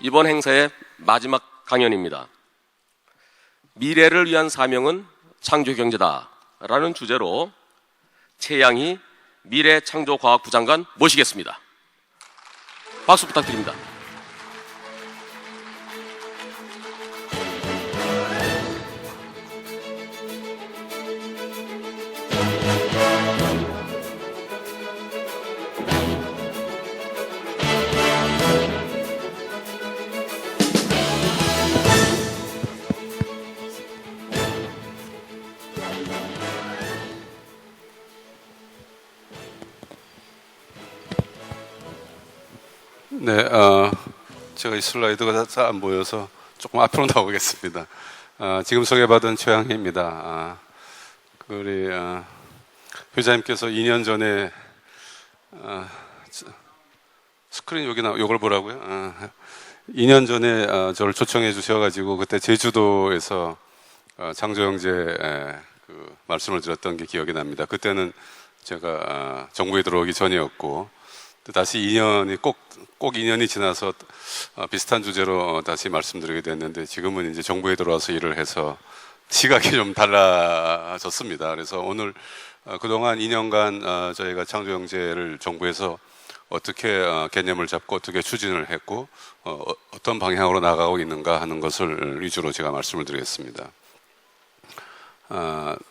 이번 행사의 마지막 강연입니다. 미래를 위한 사명은 창조경제다 라는 주제로 최양희 미래창조과학부 장관 모시겠습니다. 박수 부탁드립니다. 네, 제가 이 슬라이드가 잘 안 보여서 조금 앞으로 나오겠습니다. 지금 소개받은 최양희입니다. 우리 회장님께서 2년 전에 스크린 여기 요걸 보라고요? 2년 전에 저를 초청해 주셔가지고 그때 제주도에서 창조경제 그 말씀을 드렸던 게 기억이 납니다. 그때는 제가 정부에 들어오기 전이었고 다시 2년이 꼭 2년이 지나서 비슷한 주제로 다시 말씀드리게 됐는데 지금은 이제 정부에 들어와서 일을 해서 시각이 좀 달라졌습니다. 그래서 오늘 그동안 2년간 저희가 창조경제를 정부에서 어떻게 개념을 잡고 어떻게 추진을 했고 어떤 방향으로 나가고 있는가 하는 것을 위주로 제가 말씀을 드리겠습니다.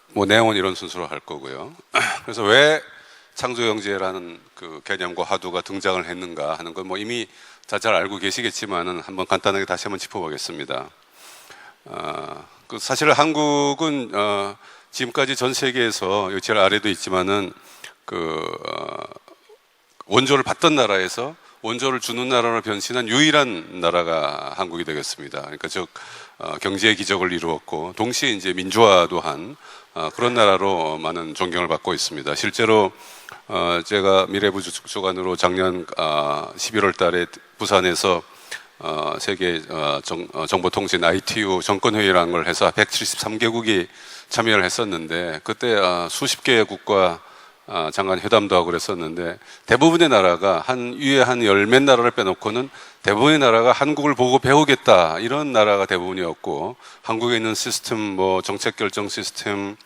뭐 내용은 이런 순서로 할 거고요. 그래서 왜 창조경제라는 그 개념과 화두가 등장을 했는가 하는 건 뭐 이미 다 잘 알고 계시겠지만은 한번 간단하게 다시 한번 짚어보겠습니다. 사실 한국은 지금까지 전 세계에서 여기 제일 아래도 있지만은 원조를 받던 나라에서 원조를 주는 나라로 변신한 유일한 나라가 한국이 되겠습니다. 그러니까 즉 경제의 기적을 이루었고 동시에 이제 민주화도 한 그런 나라로 많은 존경을 받고 있습니다. 실제로 제가 미래부 주관으로 작년 11월 달에 부산에서 세계 정보통신 ITU 정권회의라는 걸 해서 173개국이 참여를 했었는데 그때 수십 개국과 장관 회담도 하고 그랬었는데 대부분의 나라가 위에 한 열 몇 나라를 빼놓고는 대부분의 나라가 한국을 보고 배우겠다 이런 나라가 대부분이었고 한국에 있는 시스템 뭐 정책 결정 시스템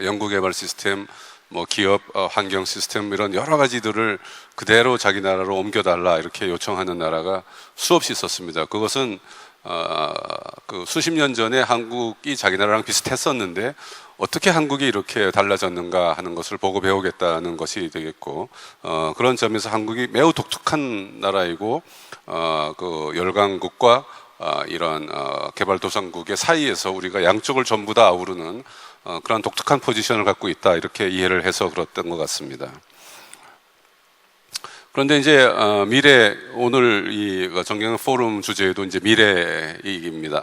연구개발 시스템 뭐 기업 환경 시스템 이런 여러 가지들을 그대로 자기 나라로 옮겨달라 이렇게 요청하는 나라가 수없이 있었습니다. 그것은 그 수십 년 전에 한국이 자기 나라랑 비슷했었는데 어떻게 한국이 이렇게 달라졌는가 하는 것을 보고 배우겠다는 것이 되겠고 그런 점에서 한국이 매우 독특한 나라이고 그 열강국과 이런 개발도상국의 사이에서 우리가 양쪽을 전부 다 아우르는 그런 독특한 포지션을 갖고 있다 이렇게 이해를 해서 그랬던 것 같습니다. 그런데 이제 미래 오늘 이 정경 포럼 주제도 이제 미래입니다만은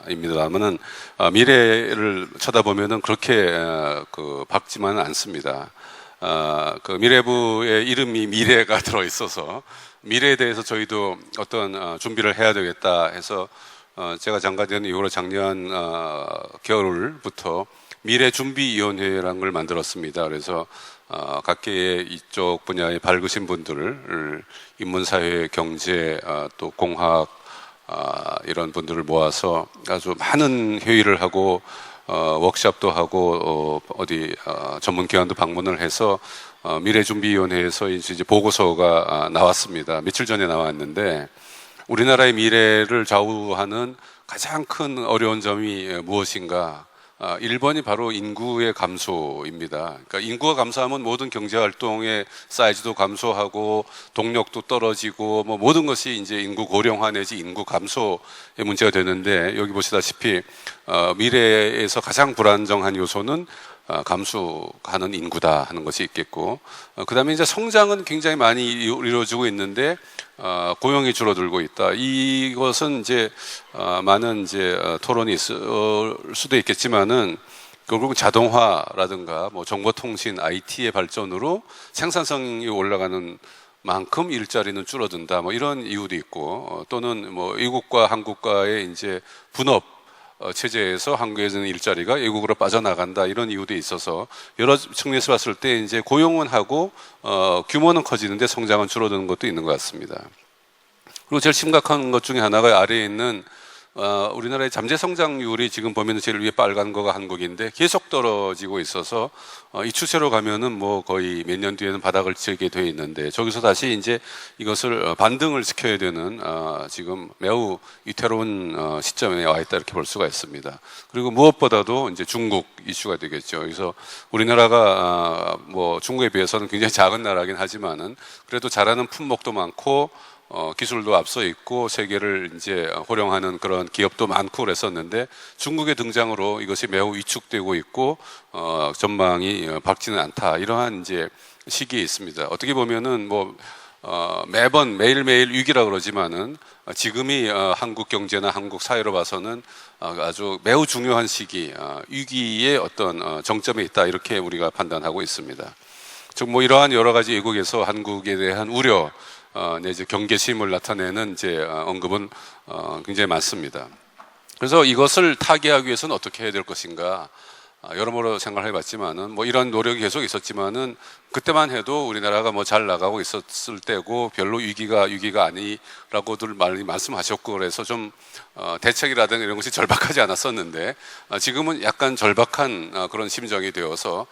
미래를 쳐다보면은 그렇게 밝지만은 않습니다. 그 미래부의 이름이 미래가 들어 있어서 미래에 대해서 저희도 어떤 준비를 해야 되겠다 해서 제가 장관된 이후로 작년 겨울부터 미래준비위원회라는 걸 만들었습니다. 그래서 각계의 이쪽 분야에 밝으신 분들을 인문사회, 경제, 또 공학 이런 분들을 모아서 아주 많은 회의를 하고 워크숍도 하고 전문기관도 방문을 해서 미래준비위원회에서 이제 보고서가 나왔습니다. 며칠 전에 나왔는데 우리나라의 미래를 좌우하는 가장 큰 어려운 점이 무엇인가? 1번이 바로 인구의 감소입니다. 그러니까 인구가 감소하면 모든 경제 활동의 사이즈도 감소하고 동력도 떨어지고 뭐 모든 것이 이제 인구 고령화 내지 인구 감소의 문제가 되는데 여기 보시다시피 미래에서 가장 불안정한 요소는 감소하는 인구다 하는 것이 있겠고 그다음에 이제 성장은 굉장히 많이 이루어지고 있는데 고용이 줄어들고 있다. 이것은 이제 많은 이제 토론이 있을 수도 있겠지만은 결국 자동화라든가 뭐 정보통신, IT의 발전으로 생산성이 올라가는 만큼 일자리는 줄어든다. 뭐 이런 이유도 있고 또는 뭐 이국과 한국과의 이제 분업 체제에서 한국에서는 일자리가 외국으로 빠져나간다 이런 이유도 있어서 여러 측면에서 봤을 때 이제 고용은 하고 규모는 커지는데 성장은 줄어드는 것도 있는 것 같습니다. 그리고 제일 심각한 것 중에 하나가 아래에 있는 우리나라의 잠재 성장률이 지금 보면 제일 위에 빨간 거가 한국인데 계속 떨어지고 있어서 이 추세로 가면은 뭐 거의 몇 년 뒤에는 바닥을 치게 돼 있는데 저기서 다시 이제 이것을 반등을 시켜야 되는 지금 매우 위태로운 시점에 와 있다 이렇게 볼 수가 있습니다. 그리고 무엇보다도 이제 중국 이슈가 되겠죠. 그래서 우리나라가 뭐 중국에 비해서는 굉장히 작은 나라긴 하지만은 그래도 잘하는 품목도 많고 기술도 앞서 있고 세계를 이제 호령하는 그런 기업도 많고 그랬었는데 중국의 등장으로 이것이 매우 위축되고 있고 전망이 밝지는 않다 이러한 이제 시기에 있습니다. 어떻게 보면은 뭐 매번 매일매일 위기라 그러지만은 지금이 한국 경제나 한국 사회로 봐서는 아주 매우 중요한 시기 위기의 어떤 정점에 있다 이렇게 우리가 판단하고 있습니다. 즉 뭐 이러한 여러 가지 외국에서 한국에 대한 우려 내지 경계심을 나타내는 이제 언급은 굉장히 많습니다. 그래서 이것을 타개하기 위해서는 어떻게 해야 될 것인가 여러모로 생각을 해봤지만은 뭐 이런 노력이 계속 있었지만은 그때만 해도 우리나라가 뭐 잘 나가고 있었을 때고 별로 위기가 아니라고들 많이 말씀하셨고 그래서 좀 대책이라든가 이런 것이 절박하지 않았었는데 지금은 약간 절박한 그런 심정이 되어서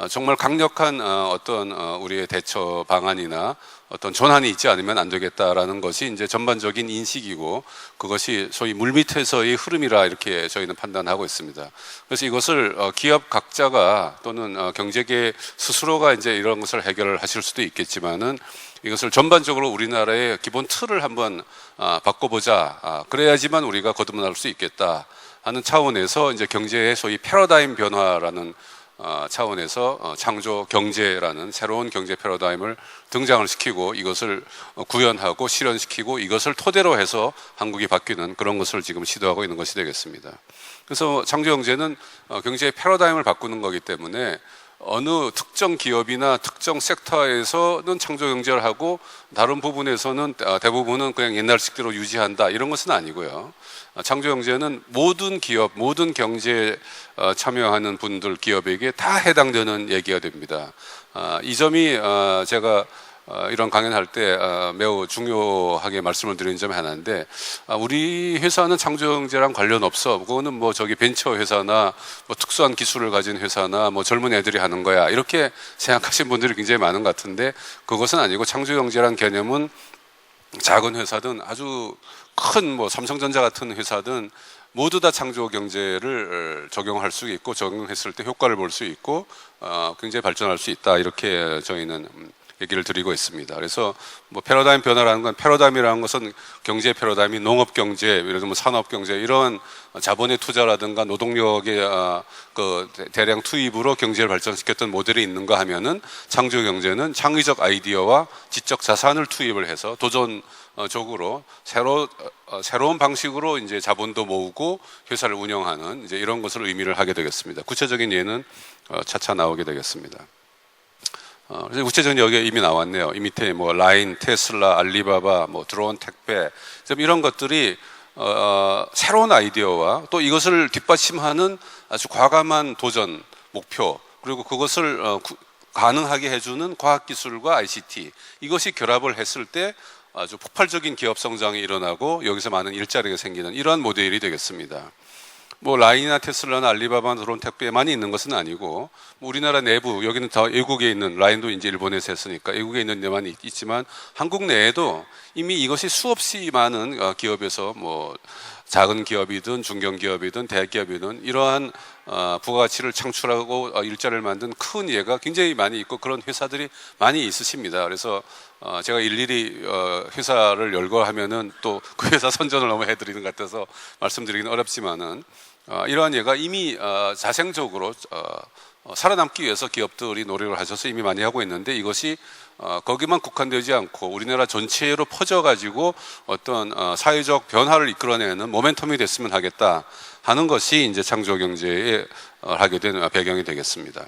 정말 강력한 어떤 우리의 대처 방안이나 어떤 전환이 있지 않으면 안 되겠다라는 것이 이제 전반적인 인식이고 그것이 소위 물밑에서의 흐름이라 이렇게 저희는 판단하고 있습니다. 그래서 이것을 기업 각자가 또는 경제계 스스로가 이제 이런 것을 해결을 하실 수도 있겠지만은 이것을 전반적으로 우리나라의 기본 틀을 한번 바꿔보자. 그래야지만 우리가 거듭날 수 있겠다 하는 차원에서 이제 경제의 소위 패러다임 변화라는 차원에서 창조 경제라는 새로운 경제 패러다임을 등장을 시키고 이것을 구현하고 실현시키고 이것을 토대로 해서 한국이 바뀌는 그런 것을 지금 시도하고 있는 것이 되겠습니다. 그래서 창조 경제는 경제의 패러다임을 바꾸는 거기 때문에 어느 특정 기업이나 특정 섹터에서는 창조 경제를 하고 다른 부분에서는 대부분은 그냥 옛날식대로 유지한다 이런 것은 아니고요. 창조 경제는 모든 기업, 모든 경제에 참여하는 분들 기업에게 다 해당되는 얘기가 됩니다. 이 점이 제가 이런 강연할 때 매우 중요하게 말씀을 드리는 점이 하나인데 우리 회사는 창조경제랑 관련 없어. 그거는 뭐 저기 벤처 회사나 뭐 특수한 기술을 가진 회사나 뭐 젊은 애들이 하는 거야. 이렇게 생각하시는 분들이 굉장히 많은 것 같은데 그것은 아니고 창조경제란 개념은 작은 회사든 아주 큰 뭐 삼성전자 같은 회사든 모두 다 창조 경제를 적용할 수 있고 적용했을 때 효과를 볼 수 있고 굉장히 발전할 수 있다 이렇게 저희는 얘기를 드리고 있습니다. 그래서 뭐 패러다임 변화라는 건 패러다임이라는 것은 경제 패러다임이 농업 경제, 예를 들면 산업 경제 이런 자본의 투자라든가 노동력의 그 대량 투입으로 경제를 발전시켰던 모델이 있는가 하면은 창조 경제는 창의적 아이디어와 지적 자산을 투입을 해서 도전적으로 새로운 방식으로 이제 자본도 모으고 회사를 운영하는 이제 이런 것을 의미를 하게 되겠습니다. 구체적인 예는 차차 나오게 되겠습니다. 그래서 구체적인 여기에 이미 나왔네요. 이 밑에 뭐 라인, 테슬라, 알리바바, 뭐 드론 택배 이런 것들이 새로운 아이디어와 또 이것을 뒷받침하는 아주 과감한 도전 목표 그리고 그것을 가능하게 해주는 과학기술과 ICT 이것이 결합을 했을 때 아주 폭발적인 기업 성장이 일어나고 여기서 많은 일자리가 생기는 이러한 모델이 되겠습니다. 뭐 라인이나 테슬라나 알리바바나 드론 택배만이 있는 것은 아니고 뭐 우리나라 내부 여기는 다 외국에 있는 라인도 이제 일본에서 했으니까 외국에 있는 데만 있지만 한국 내에도 이미 이것이 수없이 많은 기업에서 뭐 작은 기업이든 중견기업이든 대기업이든 이러한 부가가치를 창출하고 일자리를 만든 큰 예가 굉장히 많이 있고 그런 회사들이 많이 있으십니다. 그래서 제가 일일이 회사를 열거 하면은 또 그 회사 선전을 너무 해드리는 것 같아서 말씀드리기는 어렵지만은 이러한 예가 이미 자생적으로 살아남기 위해서 기업들이 노력을 하셔서 이미 많이 하고 있는데 이것이 거기만 국한되지 않고 우리나라 전체로 퍼져가지고 어떤 사회적 변화를 이끌어내는 모멘텀이 됐으면 하겠다 하는 것이 이제 창조 경제에 하게 된 배경이 되겠습니다.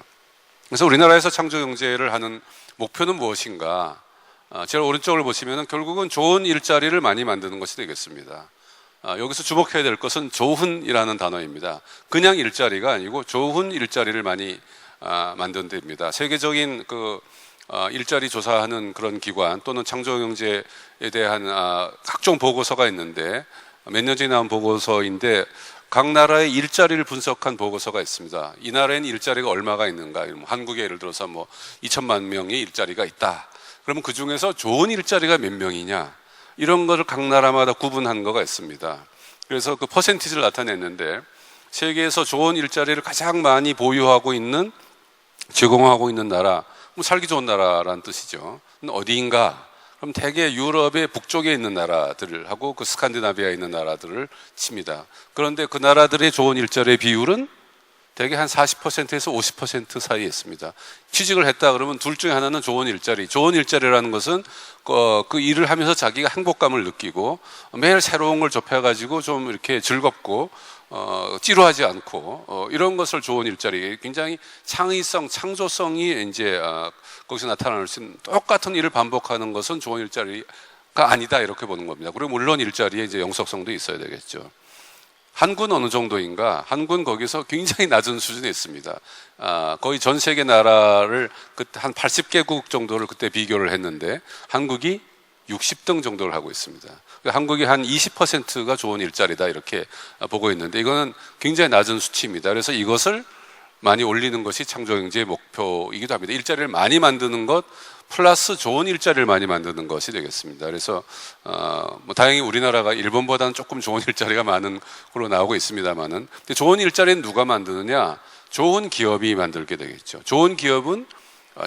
그래서 우리나라에서 창조 경제를 하는 목표는 무엇인가? 제일 오른쪽을 보시면 결국은 좋은 일자리를 많이 만드는 것이 되겠습니다. 여기서 주목해야 될 것은 좋은이라는 단어입니다. 그냥 일자리가 아니고 좋은 일자리를 많이 만든 데입니다. 세계적인 그 일자리 조사하는 그런 기관 또는 창조경제에 대한 각종 보고서가 있는데 몇 년 전에 나온 보고서인데 각 나라의 일자리를 분석한 보고서가 있습니다. 이 나라에는 일자리가 얼마가 있는가? 한국에 예를 들어서 뭐 2천만 명의 일자리가 있다. 그러면 그 중에서 좋은 일자리가 몇 명이냐? 이런 것을 각 나라마다 구분한 거가 있습니다. 그래서 그 퍼센티지를 나타냈는데 세계에서 좋은 일자리를 가장 많이 보유하고 있는, 제공하고 있는 나라, 뭐 살기 좋은 나라라는 뜻이죠. 어디인가? 그럼 대개 유럽의 북쪽에 있는 나라들하고 그 스칸디나비아에 있는 나라들을 칩니다. 그런데 그 나라들의 좋은 일자리의 비율은 대개 한 40%에서 50% 사이에 있습니다. 취직을 했다 그러면 둘 중에 하나는 좋은 일자리. 좋은 일자리라는 것은 그 일을 하면서 자기가 행복감을 느끼고 매일 새로운 걸 접해가지고 좀 이렇게 즐겁고 찌루하지 않고 이런 것을 좋은 일자리, 굉장히 창의성, 창조성이 이제 거기서 나타날 수 있는, 똑같은 일을 반복하는 것은 좋은 일자리가 아니다 이렇게 보는 겁니다. 그리고 물론 일자리에 이제 영속성도 있어야 되겠죠. 한국은 어느 정도인가? 한국은 거기서 굉장히 낮은 수준에 있습니다. 거의 전 세계 나라를 그때 한 80개국 정도를 그때 비교를 했는데 한국이 60등 정도를 하고 있습니다. 한국이 한 20%가 좋은 일자리다 이렇게 보고 있는데 이거는 굉장히 낮은 수치입니다. 그래서 이것을 많이 올리는 것이 창조경제의 목표이기도 합니다. 일자리를 많이 만드는 것 플러스 좋은 일자리를 많이 만드는 것이 되겠습니다. 그래서 뭐 다행히 우리나라가 일본보다는 조금 좋은 일자리가 많은 걸로 나오고 있습니다만은, 근데 좋은 일자리는 누가 만드느냐? 좋은 기업이 만들게 되겠죠. 좋은 기업은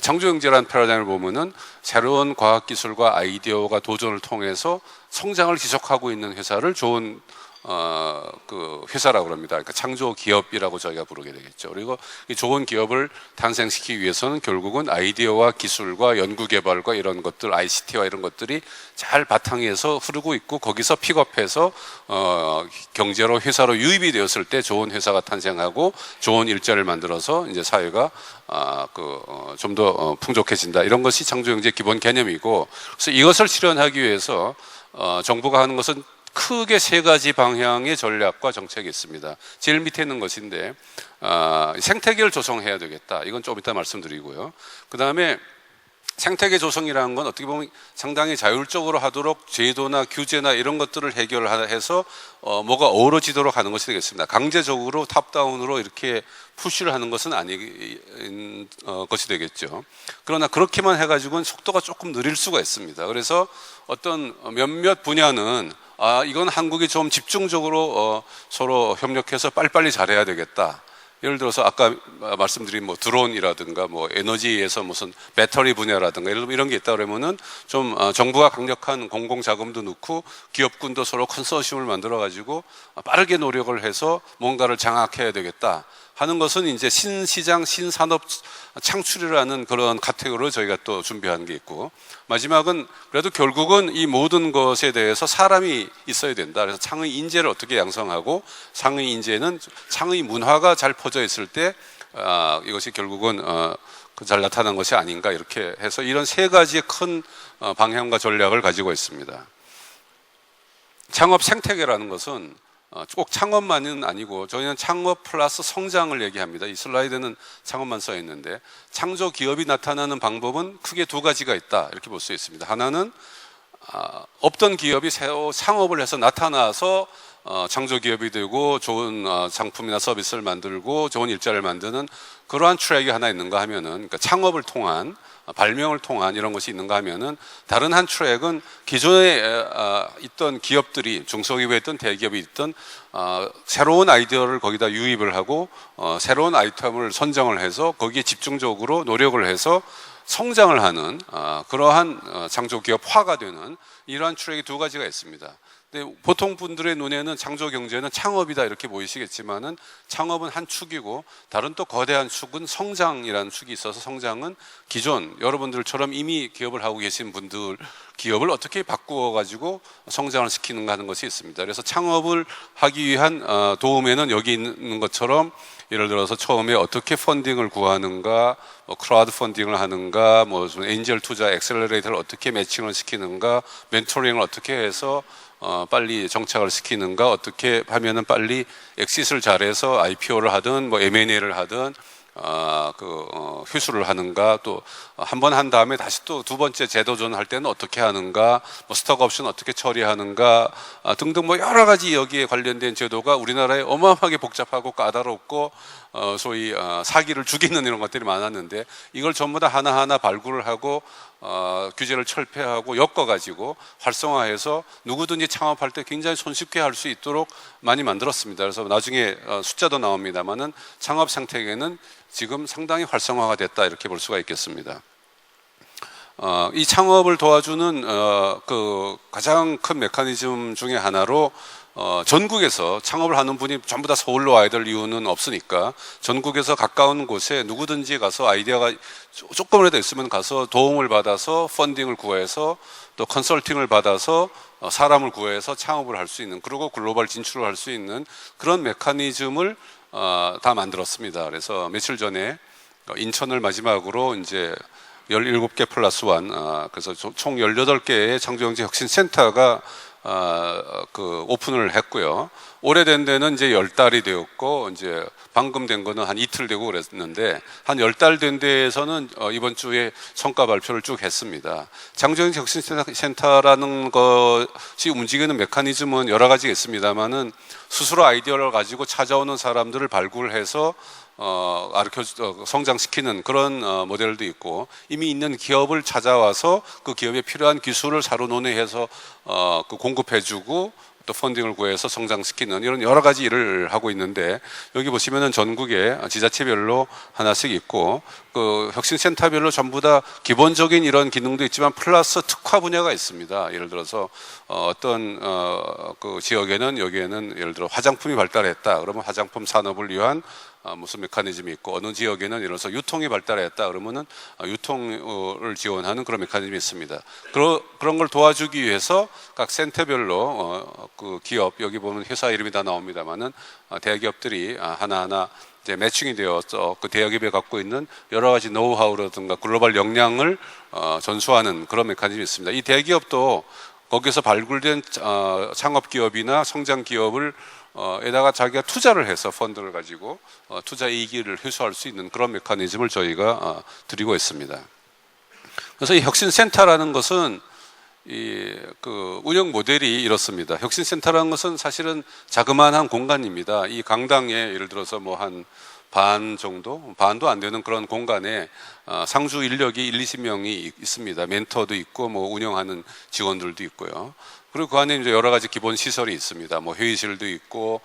창조경제라는 패러다임을 보면은 새로운 과학기술과 아이디어가 도전을 통해서 성장을 지속하고 있는 회사를 좋은 그 회사라고 합니다. 그러니까 창조 기업이라고 저희가 부르게 되겠죠. 그리고 이 좋은 기업을 탄생시키기 위해서는 결국은 아이디어와 기술과 연구개발과 이런 것들, ICT와 이런 것들이 잘 바탕에서 흐르고 있고 거기서 픽업해서 경제로 회사로 유입이 되었을 때 좋은 회사가 탄생하고 좋은 일자리를 만들어서 이제 사회가 좀 더 풍족해진다. 이런 것이 창조경제의 기본 개념이고, 그래서 이것을 실현하기 위해서 정부가 하는 것은 크게 세 가지 방향의 전략과 정책이 있습니다. 제일 밑에 있는 것인데 생태계를 조성해야 되겠다. 이건 좀 이따 말씀드리고요. 그 다음에 생태계 조성이라는 건 어떻게 보면 상당히 자율적으로 하도록 제도나 규제나 이런 것들을 해결해서 뭐가 어우러지도록 하는 것이 되겠습니다. 강제적으로 탑다운으로 이렇게 푸시를 하는 것은 아닌 것이 되겠죠. 그러나 그렇게만 해가지고는 속도가 조금 느릴 수가 있습니다. 그래서 어떤 몇몇 분야는 이건 한국이 좀 집중적으로 서로 협력해서 빨리빨리 잘해야 되겠다. 예를 들어서 아까 말씀드린 뭐 드론이라든가 뭐 에너지에서 무슨 배터리 분야라든가 이런 게 있다 그러면은 좀 정부가 강력한 공공 자금도 넣고 기업군도 서로 컨소시엄을 만들어 가지고 빠르게 노력을 해서 뭔가를 장악해야 되겠다 하는 것은 이제 신시장 신산업 창출이라는 그런 카테고리로 저희가 또 준비한 게 있고, 마지막은 그래도 결국은 이 모든 것에 대해서 사람이 있어야 된다. 그래서 창의 인재를 어떻게 양성하고 창의 인재는 창의 문화가 잘 퍼져 있을 때 이것이 결국은 잘 나타난 것이 아닌가 이렇게 해서 이런 세 가지의 큰 방향과 전략을 가지고 있습니다. 창업 생태계라는 것은 꼭 창업만은 아니고 저희는 창업 플러스 성장을 얘기합니다. 이 슬라이드는 창업만 써 있는데 창조 기업이 나타나는 방법은 크게 두 가지가 있다 이렇게 볼 수 있습니다. 하나는 없던 기업이 새로 창업을 해서 나타나서 창조 기업이 되고 좋은 상품이나 서비스를 만들고 좋은 일자리를 만드는 그러한 트랙이 하나 있는가 하면은, 그러니까 창업을 통한 발명을 통한 이런 것이 있는가 하면은, 다른 한 트랙은 기존에 있던 기업들이 중소기업에 있던 대기업이 있던 새로운 아이디어를 거기다 유입을 하고 새로운 아이템을 선정을 해서 거기에 집중적으로 노력을 해서 성장을 하는 그러한 창조기업화가 되는 이러한 트랙이 두 가지가 있습니다. 근데 보통 분들의 눈에는 창조경제는 창업이다 이렇게 보이시겠지만은 창업은 한 축이고 다른 또 거대한 축은 성장이라는 축이 있어서, 성장은 기존 여러분들처럼 이미 기업을 하고 계신 분들 기업을 어떻게 바꾸어 가지고 성장을 시키는가 하는 것이 있습니다. 그래서 창업을 하기 위한 도움에는 여기 있는 것처럼 예를 들어서 처음에 어떻게 펀딩을 구하는가, 크라우드 펀딩을 하는가, 엔젤 투자, 엑셀러레이터를 어떻게 매칭을 시키는가, 멘토링을 어떻게 해서 빨리 정착을 시키는가, 어떻게 하면은 빨리 엑시스를 잘해서 IPO를 하든 M&A를 하든 회수를 하는가, 또 한 번 한 다음에 다시 또 두 번째 재도전할 때는 어떻게 하는가, 뭐 스톡 옵션 어떻게 처리하는가 등등 뭐 여러 가지 여기에 관련된 제도가 우리나라에 어마어마하게 복잡하고 까다롭고 소위 사기를 죽이는 이런 것들이 많았는데, 이걸 전부 다 하나하나 발굴을 하고 규제를 철폐하고 엮어가지고 활성화해서 누구든지 창업할 때 굉장히 손쉽게 할 수 있도록 많이 만들었습니다. 그래서 나중에 숫자도 나옵니다만은 창업 생태계는 지금 상당히 활성화가 됐다, 이렇게 볼 수가 있겠습니다. 이 창업을 도와주는 그 가장 큰 메커니즘 중에 하나로 전국에서 창업을 하는 분이 전부 다 서울로 와야 될 이유는 없으니까 전국에서 가까운 곳에 누구든지 가서 아이디어가 조금이라도 있으면 가서 도움을 받아서 펀딩을 구해서 또 컨설팅을 받아서 사람을 구해서 창업을 할 수 있는, 그리고 글로벌 진출을 할 수 있는 그런 메커니즘을 다 만들었습니다. 그래서 며칠 전에 인천을 마지막으로 이제 17개 플러스 1, 그래서 총 18개의 창조경제 혁신센터가 오픈을 했고요. 오래된 데는 이제 10달이 되었고, 이제 방금 된 거는 한 이틀 되고 그랬는데, 한 10달 된 데에서는 이번 주에 성과 발표를 쭉 했습니다. 창조경제 혁신센터라는 것이 움직이는 메커니즘은 여러 가지가 있습니다만은, 스스로 아이디어를 가지고 찾아오는 사람들을 발굴해서 성장시키는 그런 모델도 있고, 이미 있는 기업을 찾아와서 그 기업에 필요한 기술을 사로 논의해서 공급해주고 또 펀딩을 구해서 성장시키는 이런 여러 가지 일을 하고 있는데, 여기 보시면은 전국에 지자체별로 하나씩 있고, 그 혁신센터별로 전부 다 기본적인 이런 기능도 있지만 플러스 특화 분야가 있습니다. 예를 들어서 어떤 그 지역에는, 여기에는 예를 들어 화장품이 발달했다 그러면 화장품 산업을 위한 무슨 메커니즘이 있고, 어느 지역에는 예를 들어서 유통이 발달했다 그러면은 유통을 지원하는 그런 메커니즘이 있습니다. 그런 걸 도와주기 위해서 각 센터별로 그 기업, 여기 보면 회사 이름이 다 나옵니다만은 대기업들이 하나하나 이제 매칭이 되어서 그 대기업에 갖고 있는 여러 가지 노하우라든가 글로벌 역량을 전수하는 그런 메커니즘이 있습니다. 이 대기업도 거기서 발굴된 창업 기업이나 성장 기업을 에다가 자기가 투자를 해서 펀드를 가지고 투자 이익을 회수할 수 있는 그런 메커니즘을 저희가 드리고 있습니다. 그래서 이 혁신센터라는 것은 그 운영 모델이 이렇습니다. 혁신센터라는 것은 사실은 자그마한 공간입니다. 이 강당에 예를 들어서 뭐 한 반 정도, 반도 안 되는 그런 공간에 상주 인력이 20명이 있습니다. 멘토도 있고 뭐 운영하는 직원들도 있고요. 그리고 그 안에 이제 여러 가지 기본 시설이 있습니다. 뭐 회의실도 있고,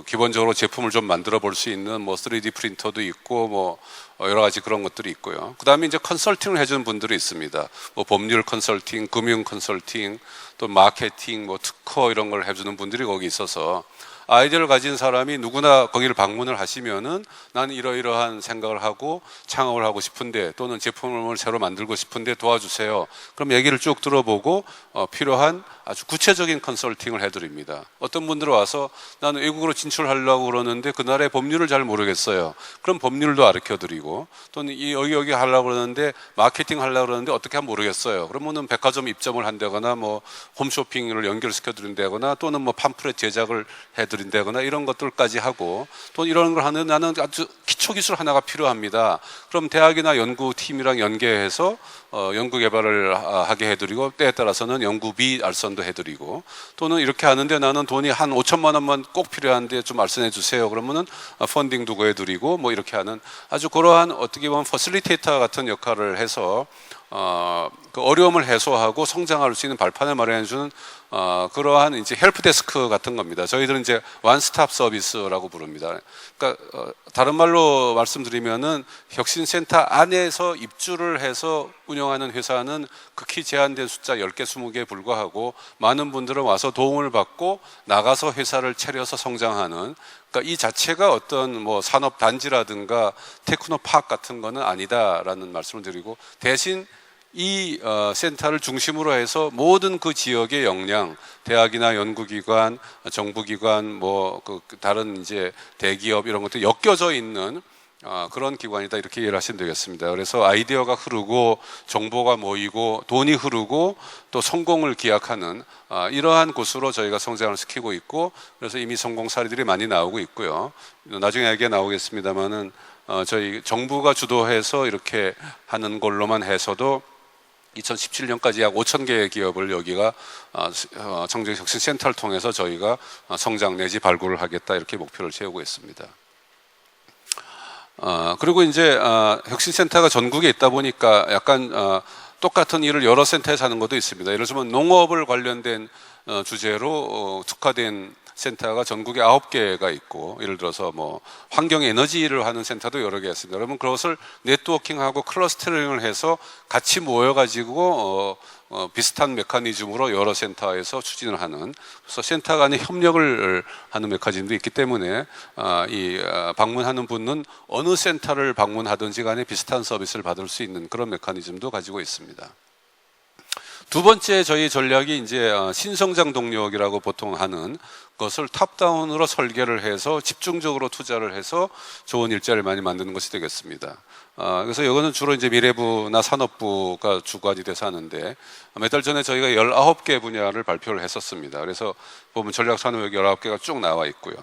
기본적으로 제품을 좀 만들어 볼 수 있는 뭐 3D 프린터도 있고, 뭐 여러 가지 그런 것들이 있고요. 그 다음에 이제 컨설팅을 해주는 분들이 있습니다. 뭐 법률 컨설팅, 금융 컨설팅, 또 마케팅, 뭐 특허 이런 걸 해주는 분들이 거기 있어서, 아이디어를 가진 사람이 누구나 거기를 방문을 하시면은 나는 이러이러한 생각을 하고 창업을 하고 싶은데, 또는 제품을 새로 만들고 싶은데 도와주세요. 그럼 얘기를 쭉 들어보고 필요한 아주 구체적인 컨설팅을 해드립니다. 어떤 분들은 와서 나는 외국으로 진출하려고 그러는데 그 나라의 법률을 잘 모르겠어요. 그럼 법률도 가르쳐드리고, 또는 여기 하려고 그러는데 마케팅 하려고 그러는데 어떻게 하면 모르겠어요. 그러면은 백화점 입점을 한다거나 뭐 홈쇼핑을 연결시켜 드린다거나, 또는 뭐 팜플렛 제작을 해드린다거나 이런 것들까지 하고, 또 이런 걸 하는 나는 아주 기초 기술 하나가 필요합니다. 그럼 대학이나 연구팀이랑 연계해서 연구 개발을 하게 해드리고, 때에 따라서는 연구비 알선도 해드리고, 또는 이렇게 하는데 나는 돈이 한 5천만 원만 꼭 필요한데 좀 알선해 주세요. 그러면은 펀딩도 구해드리고, 뭐 이렇게 하는 아주 그러한 어떻게 보면 퍼실리테이터 같은 역할을 해서 그 어려움을 해소하고 성장할 수 있는 발판을 마련해주는 그러한 이제 헬프데스크 같은 겁니다. 저희들은 이제 원스톱 서비스라고 부릅니다. 그러니까 다른 말로 말씀드리면은 혁신센터 안에서 입주를 해서 운영하는 회사는 극히 제한된 숫자 10개, 20개에 불과하고, 많은 분들은 와서 도움을 받고 나가서 회사를 차려서 성장하는, 그러니까 이 자체가 어떤 뭐 산업 단지라든가 테크노파크 같은 거는 아니다라는 말씀을 드리고, 대신 이 센터를 중심으로 해서 모든 그 지역의 역량, 대학이나 연구기관, 정부기관, 뭐 그 다른 이제 대기업 이런 것들이 엮여져 있는 그런 기관이다 이렇게 이해를 하시면 되겠습니다. 그래서 아이디어가 흐르고 정보가 모이고 돈이 흐르고 또 성공을 기약하는 이러한 곳으로 저희가 성장을 시키고 있고, 그래서 이미 성공 사례들이 많이 나오고 있고요. 나중에 얘기가 나오겠습니다만은 저희 정부가 주도해서 이렇게 하는 걸로만 해서도 2017년까지 약 5,000개의 기업을 여기가 창조혁신센터를 통해서 저희가 성장 내지 발굴을 하겠다 이렇게 목표를 세우고 있습니다. 그리고 이제 혁신센터가 전국에 있다 보니까 약간 똑같은 일을 여러 센터에서 하는 것도 있습니다. 예를 들면 농업을 관련된 주제로 특화된 센터가 전국에 9개가 있고, 예를 들어서 뭐 환경 에너지를 하는 센터도 여러 개 있습니다. 그러면 그것을 네트워킹하고 클러스터링을 해서 같이 모여가지고 비슷한 메커니즘으로 여러 센터에서 추진을 하는, 그래서 센터 간의 협력을 하는 메커니즘도 있기 때문에 방문하는 분은 어느 센터를 방문하든지 간에 비슷한 서비스를 받을 수 있는 그런 메커니즘도 가지고 있습니다. 두 번째 저희 전략이 이제 신성장 동력이라고 보통 하는 것을 탑다운으로 설계를 해서 집중적으로 투자를 해서 좋은 일자리를 많이 만드는 것이 되겠습니다. 그래서 이거는 주로 이제 미래부나 산업부가 주관이 돼서 하는데, 몇 달 전에 저희가 19개 분야를 발표를 했었습니다. 그래서 보면 전략산업 여기 19개가 쭉 나와 있고요.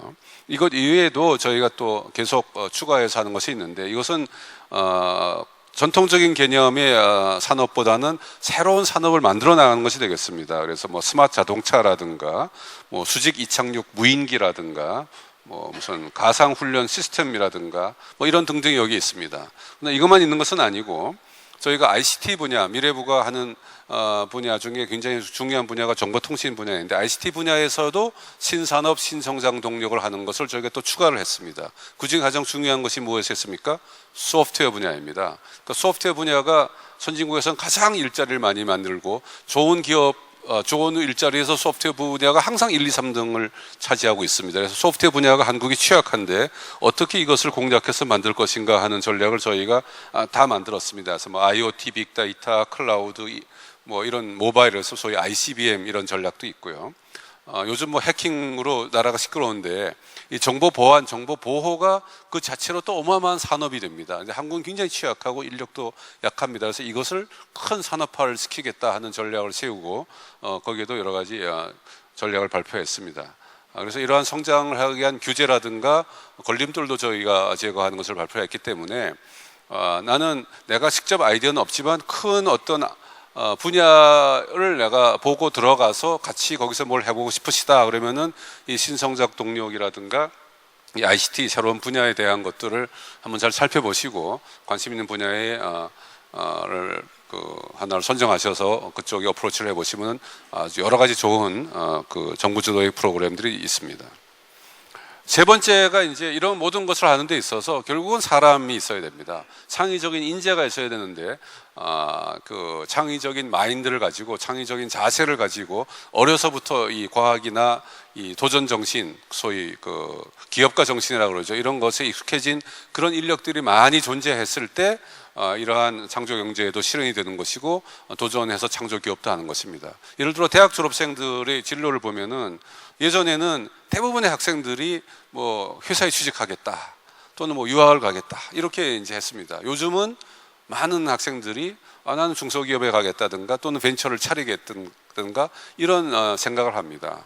이것 이외에도 저희가 또 계속 추가해서 하는 것이 있는데, 이것은 전통적인 개념의 산업보다는 새로운 산업을 만들어 나가는 것이 되겠습니다. 그래서 뭐 스마트 자동차라든가, 뭐 수직 이착륙 무인기라든가, 뭐 무슨 가상 훈련 시스템이라든가, 뭐 이런 등등이 여기 있습니다. 근데 이것만 있는 것은 아니고, 저희가 ICT 분야, 미래부가 하는 분야 중에 굉장히 중요한 분야가 정보통신 분야인데, ICT 분야에서도 신산업, 신성장 동력을 하는 것을 저희가 또 추가를 했습니다. 그중에 가장 중요한 것이 무엇이었습니까? 소프트웨어 분야입니다. 그러니까 소프트웨어 분야가 선진국에서는 가장 일자리를 많이 만들고, 좋은 기업, 좋은 일자리에서 소프트웨어 분야가 항상 1, 2, 3등을 차지하고 있습니다. 그래서 소프트웨어 분야가 한국이 취약한데 어떻게 이것을 공략해서 만들 것인가 하는 전략을 저희가 다 만들었습니다. 그래서 뭐 IoT, 빅데이터, 클라우드, 뭐 이런 모바일에서 소위 ICBM 이런 전략도 있고요. 요즘 뭐 해킹으로 나라가 시끄러운데 이 정보 보안, 정보 보호가 그 자체로 또 어마어마한 산업이 됩니다. 근데 한국은 굉장히 취약하고 인력도 약합니다. 그래서 이것을 큰 산업화를 시키겠다 하는 전략을 세우고 거기에도 여러 가지 전략을 발표했습니다. 그래서 이러한 성장을 하기 위한 규제라든가 걸림돌도 저희가 제거하는 것을 발표했기 때문에 나는 내가 직접 아이디어는 없지만 큰 어떤 분야를 내가 보고 들어가서 같이 거기서 뭘 해보고 싶으시다 그러면은 이 신성장 동력이라든가 이 ICT 새로운 분야에 대한 것들을 한번 잘 살펴보시고 관심 있는 분야에 하나를 선정하셔서 그쪽에 어프로치를 해보시면 아주 여러 가지 좋은 정부 주도의 프로그램들이 있습니다. 세 번째가 이제 이런 모든 것을 하는 데 있어서 결국은 사람이 있어야 됩니다. 창의적인 인재가 있어야 되는데 그 창의적인 마인드를 가지고 창의적인 자세를 가지고 어려서부터 이 과학이나 이 도전 정신, 소위 그 기업가 정신이라고 그러죠. 이런 것에 익숙해진 그런 인력들이 많이 존재했을 때 이러한 창조 경제에도 실현이 되는 것이고 도전해서 창조 기업도 하는 것입니다. 예를 들어 대학 졸업생들의 진로를 보면은 예전에는 대부분의 학생들이 뭐 회사에 취직하겠다 또는 뭐 유학을 가겠다 이렇게 이제 했습니다. 요즘은 많은 학생들이 나는 중소기업에 가겠다든가 또는 벤처를 차리겠든가 이런 생각을 합니다.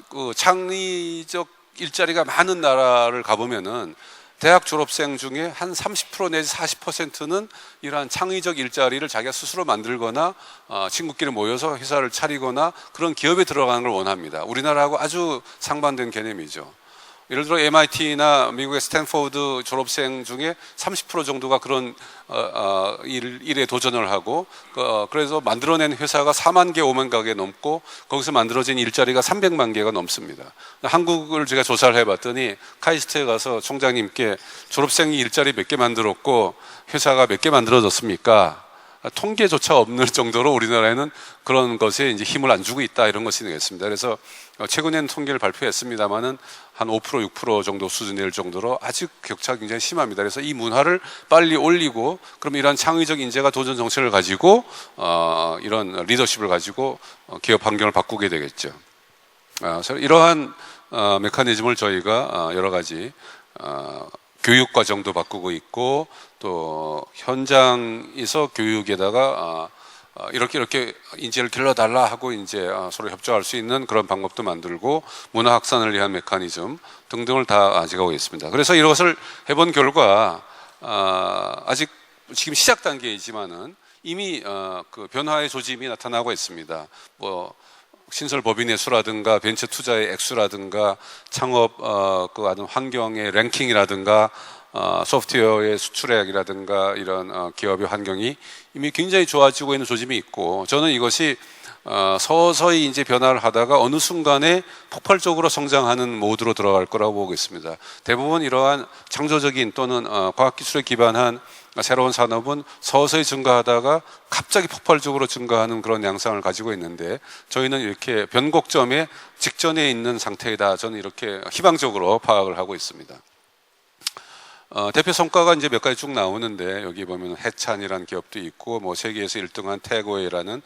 그 창의적 일자리가 많은 나라를 가보면은 대학 졸업생 중에 한 30% 내지 40%는 이러한 창의적 일자리를 자기가 스스로 만들거나 친구끼리 모여서 회사를 차리거나 그런 기업에 들어가는 걸 원합니다. 우리나라하고 아주 상반된 개념이죠. 예를 들어 MIT나 미국의 스탠포드 졸업생 중에 30% 정도가 그런 일에 도전을 하고 그래서 만들어낸 회사가 4만 개, 5만 가게 넘고 거기서 만들어진 일자리가 300만 개가 넘습니다. 한국을 제가 조사를 해봤더니 카이스트에 가서 총장님께 졸업생이 일자리 몇 개 만들었고 회사가 몇 개 만들어졌습니까? 통계조차 없는 정도로 우리나라에는 그런 것에 이제 힘을 안 주고 있다 이런 것이 되겠습니다. 그래서 최근에는 통계를 발표했습니다만은 한 5%, 6% 정도 수준일 정도로 아직 격차가 굉장히 심합니다. 그래서 이 문화를 빨리 올리고 그럼 이런 창의적 인재가 도전 정신을 가지고 이런 리더십을 가지고 기업 환경을 바꾸게 되겠죠. 그래서 이러한 메커니즘을 저희가 여러 가지 교육 과정도 바꾸고 있고 또 현장에서 교육에다가 이렇게 인재를 길러달라 하고 이제 서로 협조할 수 있는 그런 방법도 만들고 문화 확산을 위한 메커니즘 등등을 다 가지고 있습니다. 그래서 이것을 해본 결과 아직 지금 시작 단계이지만은 이미 그 변화의 조짐이 나타나고 있습니다. 뭐 신설 법인의 수라든가 벤처 투자의 액수라든가 창업 그 아는 환경의 랭킹이라든가 소프트웨어의 수출액이라든가 이런 기업의 환경이 이미 굉장히 좋아지고 있는 조짐이 있고 저는 이것이 서서히 이제 변화를 하다가 어느 순간에 폭발적으로 성장하는 모드로 들어갈 거라고 보고 있습니다. 대부분 이러한 창조적인 또는 과학기술에 기반한 새로운 산업은 서서히 증가하다가 갑자기 폭발적으로 증가하는 그런 양상을 가지고 있는데 저희는 이렇게 변곡점에 직전에 있는 상태이다. 저는 이렇게 희망적으로 파악을 하고 있습니다. 대표 성과가 이제 몇 가지 쭉 나오는데 여기 보면 해찬이라는 기업도 있고 뭐 세계에서 1등한 태고에라는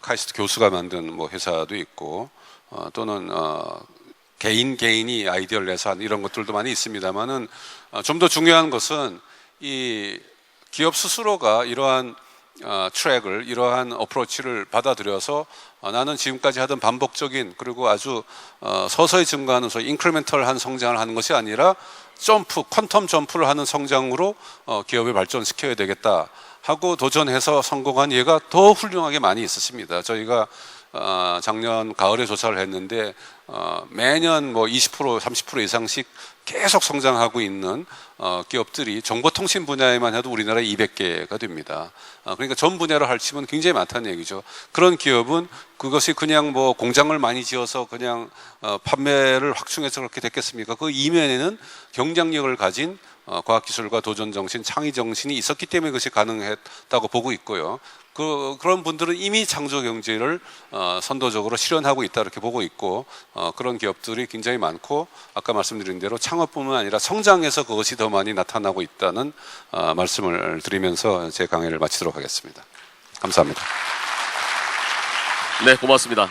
카이스트 교수가 만든 뭐 회사도 있고 또는 개인이 아이디어를 내서 한 이런 것들도 많이 있습니다만은 좀 더 중요한 것은 이 기업 스스로가 이러한 트랙을 이러한 어프로치를 받아들여서 나는 지금까지 하던 반복적인 그리고 아주 서서히 증가하는 소위 인크리멘털한 성장을 하는 것이 아니라 퀀텀 점프를 하는 성장으로 기업을 발전시켜야 되겠다 하고 도전해서 성공한 예가 더 훌륭하게 많이 있었습니다. 저희가 작년 가을에 조사를 했는데 매년 뭐 20% 30% 이상씩 계속 성장하고 있는 기업들이 정보통신 분야에만 해도 우리나라에 200개가 됩니다. 그러니까 전 분야를 할치면 굉장히 많다는 얘기죠. 그런 기업은 그것이 그냥 뭐 공장을 많이 지어서 그냥 판매를 확충해서 그렇게 됐겠습니까? 그 이면에는 경쟁력을 가진 과학기술과 도전정신, 창의정신이 있었기 때문에 그것이 가능했다고 보고 있고요. 그런 분들은 이미 창조경제를 선도적으로 실현하고 있다 이렇게 보고 있고 그런 기업들이 굉장히 많고 아까 말씀드린 대로 창업뿐만 아니라 성장에서 그것이 더 많이 나타나고 있다는 말씀을 드리면서 제 강의를 마치도록 하겠습니다. 감사합니다. 네, 고맙습니다.